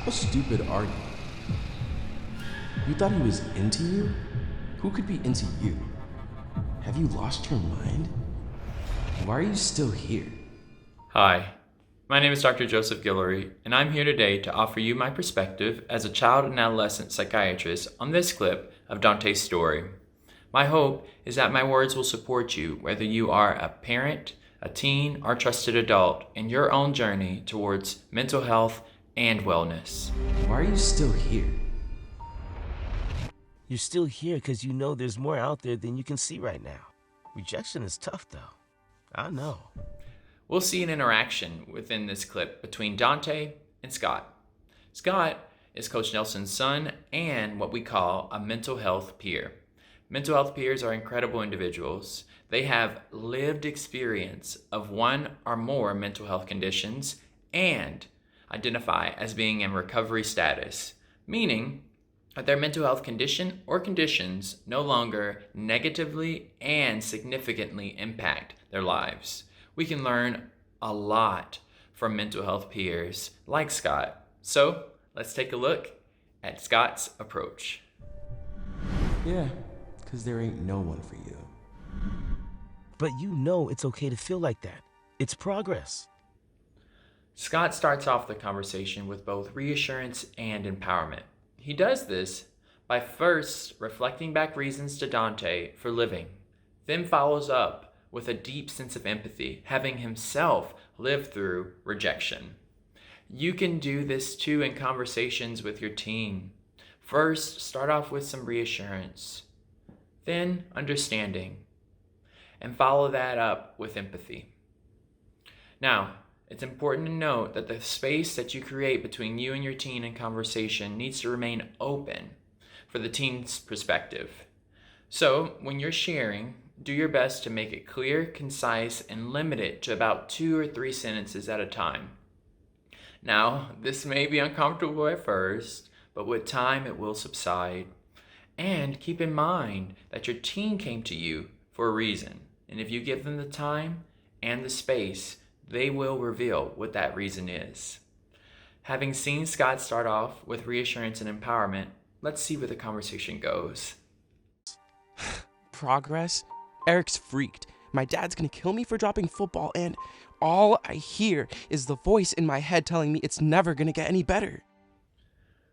How stupid are you? You thought he was into you? Who could be into you? Have you lost your mind? Why are you still here? Hi, my name is Dr. Joseph Guillory, and I'm here today to offer you my perspective as a child and adolescent psychiatrist on this clip of Dante's story. My hope is that my words will support you whether you are a parent, a teen, or trusted adult in your own journey towards mental health and wellness. Why are you still here? You're still here because you know there's more out there than you can see right now. Rejection is tough, though. I know. We'll see an interaction within this clip between Dante and Scott. Scott is Coach Nelson's son and what we call a mental health peer. Mental health peers are incredible individuals. They have lived experience of one or more mental health conditions and identify as being in recovery status, meaning that their mental health condition or conditions no longer negatively and significantly impact their lives. We can learn a lot from mental health peers like Scott. So let's take a look at Scott's approach. Yeah, because there ain't no one for you. But you know it's okay to feel like that. It's progress. Scott starts off the conversation with both reassurance and empowerment. He does this by first reflecting back reasons to Dante for living, then follows up with a deep sense of empathy, having himself lived through rejection. You can do this too in conversations with your teen. First, start off with some reassurance, then understanding, and follow that up with empathy. Now, it's important to note that the space that you create between you and your teen in conversation needs to remain open for the teen's perspective. So, when you're sharing, do your best to make it clear, concise, and limit it to about 2 or 3 sentences at a time. Now, this may be uncomfortable at first, but with time it will subside. And keep in mind that your teen came to you for a reason, and if you give them the time and the space, they will reveal what that reason is. Having seen Scott start off with reassurance and empowerment, let's see where the conversation goes. Progress? Eric's freaked. My dad's gonna kill me for dropping football, and all I hear is the voice in my head telling me it's never gonna get any better.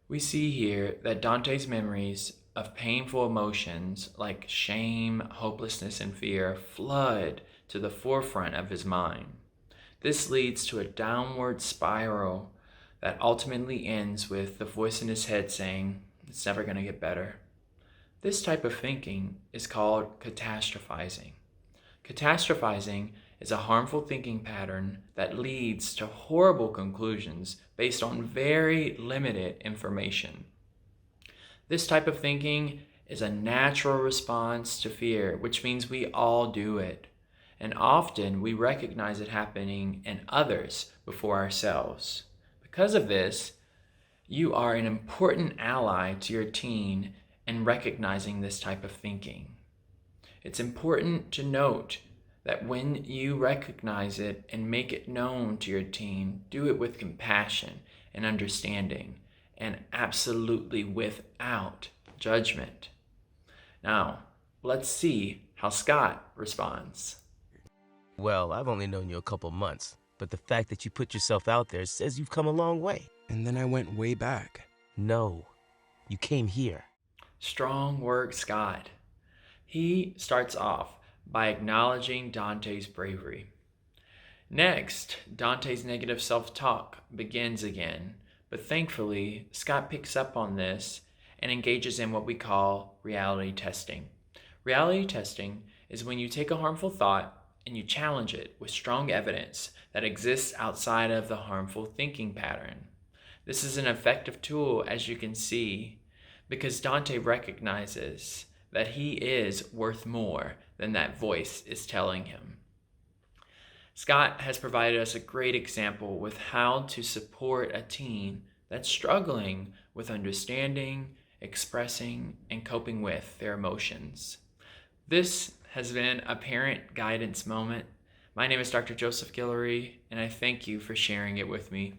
We see here that Dante's memories of painful emotions like shame, hopelessness, and fear flood to the forefront of his mind. This leads to a downward spiral that ultimately ends with the voice in his head saying, "It's never going to get better." This type of thinking is called catastrophizing. Catastrophizing is a harmful thinking pattern that leads to horrible conclusions based on very limited information. This type of thinking is a natural response to fear, which means we all do it. And often we recognize it happening in others before ourselves. Because of this, you are an important ally to your teen in recognizing this type of thinking. It's important to note that when you recognize it and make it known to your teen, do it with compassion and understanding, and absolutely without judgment. Now, let's see how Scott responds. Well, I've only known you a couple months, but the fact that you put yourself out there says you've come a long way. And then I went way back. No, you came here. Strong work, Scott. He starts off by acknowledging Dante's bravery. Next, Dante's negative self-talk begins again, but thankfully, Scott picks up on this and engages in what we call reality testing. Reality testing is when you take a harmful thought and you challenge it with strong evidence that exists outside of the harmful thinking pattern. This is an effective tool, as you can see, because Dante recognizes that he is worth more than that voice is telling him. Scott has provided us a great example with how to support a teen that's struggling with understanding, expressing, and coping with their emotions. This has been a parent guidance moment. My name is Dr. Joseph Guillory, and I thank you for sharing it with me.